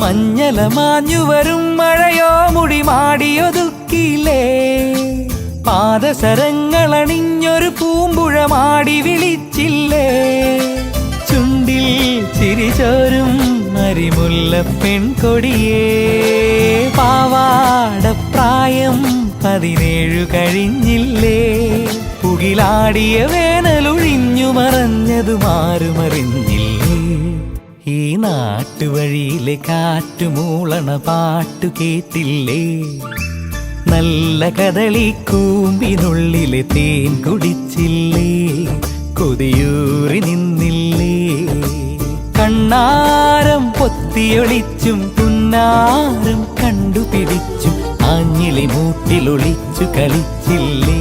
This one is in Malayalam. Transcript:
മഞ്ഞല മാഞ്ഞു വരും മഴയോ മുടി മാടിയൊതുക്കിയില്ലേ പാദസരങ്ങളണിഞ്ഞൊരു പൂമ്പുഴ മാടി വിളിച്ചില്ലേ ചുണ്ടിൽ ചിരിചോരും മരിമുല്ല പെൺകൊടിയേ പാവാടപ്രായം 17 കഴിഞ്ഞില്ലേ പുകിലാടിയ വേനലൊഴിഞ്ഞു മറഞ്ഞതു മാറുമറിഞ്ഞില്ലേ ഈ നാട്ടുവഴിയിലെ കാറ്റുമൂളണ പാട്ടു കേട്ടില്ലേ നല്ല കദളിക്കൂമ്പിനുള്ളിലെ തേൻ കുടിച്ചില്ലേ കൊതിയൂറി നിന്നില്ലേ കണ്ണാരം പൊത്തിയൊളിച്ചും പുന്നാരം കണ്ടുപിടിച്ചും ആഞ്ഞിലി മൂട്ടിലൊളിച്ചു കളിച്ചില്ലേ